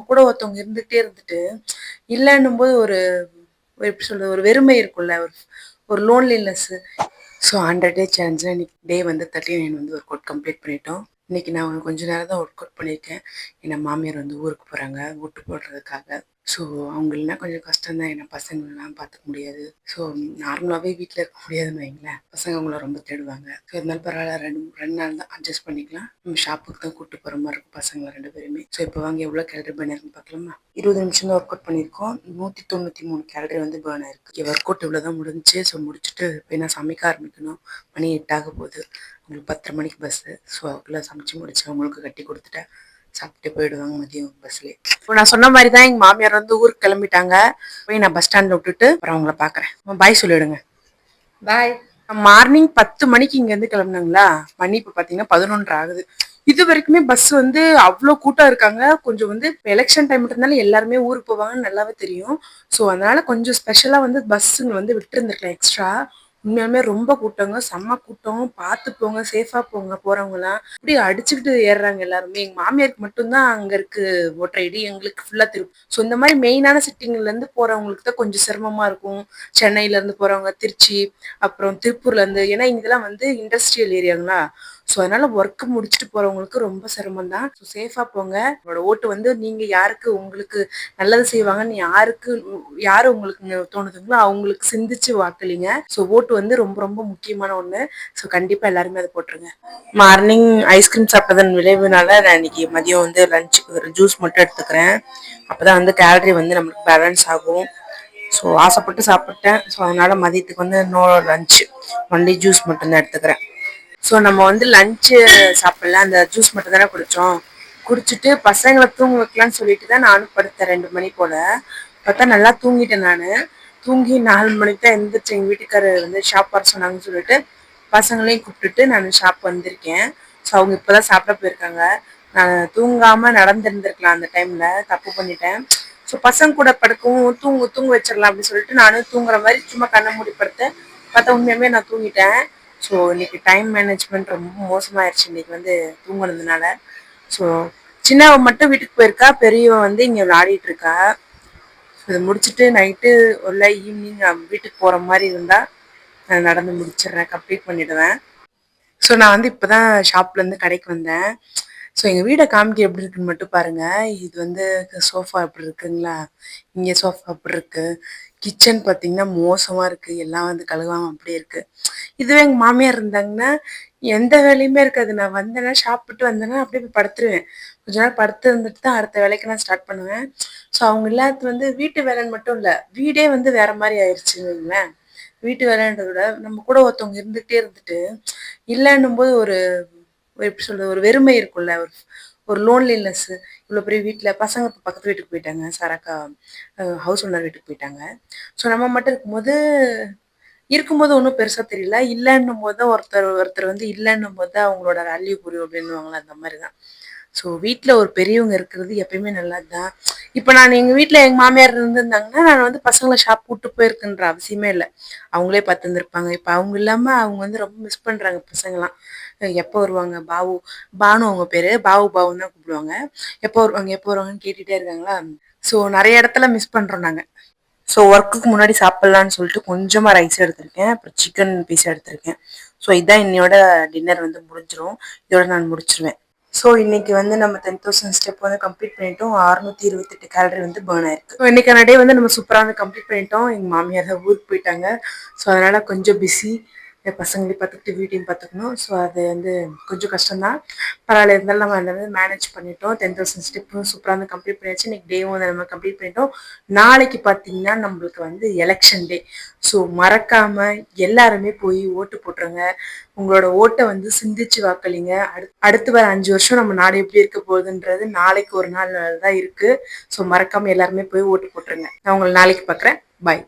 கூட ஒருத்தவங்க இருந்துட்டே இருந்துட்டு இல்லன்னும்போது ஒரு எப்படி சொல்றது, ஒரு வெறுமை இருக்கும்ல, ஒரு லோன்லினஸ். ஸோ 100 டே சேலஞ்சில் இன்னைக்கு டே வந்து 39 வந்து ஒர்க் அவுட் கம்ப்ளீட் பண்ணிட்டோம். இன்னைக்கு நான் கொஞ்ச நேரம் தான் ஒர்க் அவுட் பண்ணியிருக்கேன். ஏன்னா மாமியார் வந்து ஊருக்கு போகிறாங்க ஓட்டு போடுறதுக்காக. ஸோ அவங்க இல்லைனா கொஞ்சம் கஷ்டம் தான், ஏன்னா பசங்களெலாம் பார்த்துக்க முடியாது. ஸோ நார்மலாகவே வீட்டில் இருக்க முடியாதுன்னு வைங்களேன், பசங்க அவங்கள ரொம்ப தேடுவாங்க. ஸோ இருந்தாலும் பரவாயில்ல, ரெண்டு நாள் தான் அட்ஜஸ்ட் பண்ணிக்கலாம். நம்ம ஷாப்புக்கு தான் கூப்பிட்டு போகிற மாதிரி இருக்கும் பசங்களை 2 பேருமே. ஸோ இப்போ வாங்க எவ்வளோ கேலரி பர்ன் ஆயிருக்குன்னு பார்க்கலாமா. 20 நிமிஷம் தான் ஒர்க் அவுட் பண்ணியிருக்கோம். 193 கேலரி வந்து பர்ன் ஆயிருக்கு. ஒர்க் அவுட் இவ்வளோ தான் முடிஞ்சிச்சு. ஸோ முடிச்சுட்டு இப்போ என்ன சமைக்க ஆரம்பிக்கணும். மணி 8 ஆக போகுது. உங்களுக்கு 10:30 மணிக்கு பஸ்ஸு. ஸோ அதுக்குள்ளே சமைச்சு முடிச்சு அவங்களுக்கு கட்டி கொடுத்துட்டேன். சாப்பிட்டு போயிடுவாங்க மதியம் பஸ்லேயே. இப்போ நான் சொன்ன மாதிரி தான் எங்கள் மாமியார் வந்து ஊருக்கு கிளம்பிட்டாங்க. போய் நான் பஸ் ஸ்டாண்டில் விட்டுட்டு அப்புறம் அவங்கள பார்க்குறேன். பாய் சொல்லிவிடுங்க. பாய். மார்னிங் 10 மணிக்கு இங்கேருந்து கிளம்புனாங்களா, மணி இப்போ பார்த்தீங்கன்னா 11 ஆகுது. இது வரைக்குமே பஸ் வந்து அவ்வளோ கூட்டம் இருக்காங்க. கொஞ்சம் வந்து எலெக்ஷன் டைம் இருந்தாலும் எல்லாருமே ஊருக்கு போவாங்கன்னு நல்லாவே தெரியும். ஸோ அதனால கொஞ்சம் ஸ்பெஷலாக வந்து பஸ்ஸுங்க வந்து விட்டுருந்துருக்கலாம் எக்ஸ்ட்ரா. உண்மையாலுமே ரொம்ப கூட்டங்க, செம்ம கூட்டம். பார்த்து போங்க, சேஃபாக போங்க. போகிறவங்களாம் இப்படி அடிச்சுக்கிட்டு ஏறுறாங்க எல்லாருமே. எங்கள் மாமியாருக்கு மட்டும்தான் அங்கே இருக்கு ஓட்டர் ஐடி, எங்களுக்கு ஃபுல்லாக திரும்ப. ஸோ இந்த மாதிரி மெயினான சிட்டிங்கள்லேருந்து போகிறவங்களுக்கு தான் கொஞ்சம் சிரமமாக இருக்கும். சென்னையிலேருந்து போகிறவங்க, திருச்சி, அப்புறம் திருப்பூர்லேருந்து, ஏன்னா இதெல்லாம் வந்து இண்டஸ்ட்ரியல் ஏரியாங்களா. ஸோ அதனால ஒர்க்கு முடிச்சுட்டு போகிறவங்களுக்கு ரொம்ப சிரமம் தான். ஸோ சேஃபாக போங்க. உங்களோட ஓட்டு வந்து நீங்கள் யாருக்கு உங்களுக்கு நல்லது செய்வாங்கன்னு யார் உங்களுக்கு தோணுதுங்களோ அவங்களுக்கு சிந்திச்சு வாக்களிங்க. ஸோ ஓட்டு வந்து ரொம்ப ரொம்ப முக்கியமான ஒன்று. ஸோ கண்டிப்பாக எல்லாருமே அதை போட்டுருங்க. மார்னிங் ஐஸ்கிரீம் சாப்பிட்டதன் விளைவுனால நான் இன்னைக்கு மதியம் வந்து லஞ்சுக்கு ஒரு ஜூஸ் மட்டும் எடுத்துக்கிறேன். அப்போதான் வந்து கேலரி வந்து நம்மளுக்கு பேலன்ஸ் ஆகும். ஸோ ஆசைப்பட்டு சாப்பிட்டேன். ஸோ அதனால மதியத்துக்கு வந்து நோ லஞ்சு, ஒன்லி ஜூஸ் மட்டும்தான் எடுத்துக்கிறேன். ஸோ நம்ம வந்து லஞ்சு சாப்பிடல, அந்த ஜூஸ் மட்டும் தானே குடித்தோம். குடிச்சிட்டு பசங்களை தூங்க வைக்கலான்னு சொல்லிட்டு தான் நானும் படுத்தேன் 2 மணி போல். பார்த்தா நல்லா தூங்கிட்டேன். நான் தூங்கி 4 மணிக்கு தான் எழுந்திரிச்சு எங்கள் வீட்டுக்காரர் வந்து ஷாப் வர சொன்னாங்கன்னு சொல்லிட்டு பசங்களையும் கூப்பிட்டுட்டு நான் ஷாப் வந்திருக்கேன். ஸோ அவங்க இப்போ தான் சாப்பிட போயிருக்காங்க. நான் தூங்காமல் நடந்துருந்துருக்கலாம், அந்த டைமில் தப்பு பண்ணிட்டேன். ஸோ பசங்க கூட படுக்கவும் தூங்க வச்சிடலாம் அப்படின்னு சொல்லிட்டு நானும் தூங்குற மாதிரி சும்மா கண்ணை மூடி படுத்தேன். பார்த்தா உண்மையாமே நான் தூங்கிட்டேன். ஸோ இன்னைக்கு டைம் மேனேஜ்மெண்ட் ரொம்ப மோசமாயிருச்சு இன்னைக்கு வந்து தூங்குனதுனால. ஸோ சின்னவ மட்டும் வீட்டுக்கு போயிருக்கா, பெரியவன் வந்து இங்கே விளையாடிட்டு இருக்கா. இதை முடிச்சுட்டு நைட்டு ஒரு ஈவினிங் வீட்டுக்கு போகிற மாதிரி இருந்தால் நான் நடந்து முடிச்சிடுறேன், கம்ப்ளீட் பண்ணிடுவேன். ஸோ நான் வந்து இப்போ தான் ஷாப்லேருந்து கடைக்கு வந்தேன். ஸோ எங்கள் வீடை காமிக்க எப்படி இருக்குன்னு மட்டும் பாருங்கள். இது வந்து சோஃபா எப்படி இருக்குங்களா, இங்கே சோஃபா எப்படி இருக்குது. கிச்சன் பார்த்தீங்கன்னா மோசமாக இருக்குது, எல்லாம் வந்து கழுவாமல் அப்படியே இருக்குது. இதுவே எங்கள் மாமியார் இருந்தாங்கன்னா எந்த வேலையுமே இருக்காது. நான் வந்தேன்னா சாப்பிட்டு வந்தேன்னா அப்படியே போய் படுத்துருவேன். கொஞ்ச நேரம் படுத்து இருந்துட்டு தான் அடுத்த வேலைக்கு நான் ஸ்டார்ட் பண்ணுவேன். ஸோ அவங்க இல்லாதது வந்து வீட்டு வேலைன்னு மட்டும் இல்லை, வீடே வந்து வேற மாதிரி ஆயிடுச்சுங்களேன். வீட்டு வேலைன்றத விட நம்ம கூட ஒருத்தவங்க இருந்துகிட்டே இருந்துட்டு இல்லைன்னும் போது ஒரு எப்படி சொல்றது, ஒரு வெறுமை இருக்கும்ல, ஒரு லோன்லினஸ். இவ்வளோ பெரிய வீட்டில் பசங்க இப்போ பக்கத்து வீட்டுக்கு போயிட்டாங்க, சாராக்கா ஹவுஸ் ஓனர் வீட்டுக்கு போயிட்டாங்க. ஸோ நம்ம மட்டும் இருக்கும்போது ஒன்றும் பெருசாக தெரியல, இல்லைன்னும் போது தான் ஒருத்தர் வந்து இல்லைன்னும் போது தான் அவங்களோட வேல்யூ புரியும் அப்படின்னுவாங்களா, அந்த மாதிரி தான். ஸோ வீட்டில் ஒரு பெரியவங்க இருக்கிறது எப்பயுமே நல்லது தான். இப்போ நான் எங்கள் வீட்டில் எங்கள் மாமியார் இருந்திருந்தாங்கன்னா நான் வந்து பசங்களை ஷாப் கூப்பிட்டு போயிருக்குன்ற அவசியமே இல்லை, அவங்களே பார்த்துருந்துருப்பாங்க. இப்போ அவங்க இல்லாமல் அவங்க வந்து ரொம்ப மிஸ் பண்ணுறாங்க பசங்களாம். எப்போ வருவாங்க, பானு அவங்க பேர், பாவுன்னு தான் கூப்பிடுவாங்க. எப்போ வருவாங்கன்னு கேட்டுகிட்டே இருக்காங்களா. ஸோ நிறைய இடத்துல மிஸ் பண்ணுறோம் நாங்கள். ஸோ ஒர்க்குக்கு முன்னாடி சாப்பிட்லான்னு சொல்லிட்டு கொஞ்சமாக ரைஸ் எடுத்திருக்கேன், அப்புறம் சிக்கன் பீஸ் எடுத்திருக்கேன். ஸோ இதான் இன்னையோட டின்னர் வந்து முடிஞ்சிடும். இதோட நான் முடிச்சிருவேன். ஸோ இன்னைக்கு வந்து நம்ம 10,000 ஸ்டெப் வந்து கம்ப்ளீட் பண்ணிட்டோம். 628 கேலரி வந்து பர்ன் ஆயிருக்கு. ஸோ இன்னைக்கான டே வந்து நம்ம சூப்பராக வந்து கம்ப்ளீட் பண்ணிட்டோம். எங்கள் மாமியார் தான் ஊருக்கு போயிட்டாங்க. ஸோ அதனால கொஞ்சம் பிஸி. பசங்களையும் பார்த்துக்கிட்டு வீட்டையும் பார்த்துக்கணும். ஸோ அது வந்து கொஞ்சம் கஷ்டம்தான், பரவாயில்ல. இருந்தாலும் நம்ம அதை வந்து மேனேஜ் பண்ணிட்டோம். 10,000 ஸ்டெப்பும் சூப்பராக வந்து கம்ப்ளீட் பண்ணியாச்சு. இன்னைக்கு டேவும் வந்து நம்ம கம்ப்ளீட் பண்ணிட்டோம். நாளைக்கு பார்த்தீங்கன்னா நம்மளுக்கு வந்து எலெக்ஷன் டே. ஸோ மறக்காம எல்லாருமே போய் ஓட்டு போட்டுருங்க. உங்களோட ஓட்டை வந்து சிந்திச்சு வாக்களிங்க. அடுத்து வர 5 வருஷம் நம்ம நாடு எப்படி இருக்க போகுதுன்றது நாளைக்கு ஒரு நாள் தான் இருக்கு. ஸோ மறக்காம எல்லாருமே போய் ஓட்டு போட்டுருங்க. நான் உங்களை நாளைக்கு பார்க்குறேன். பாய்.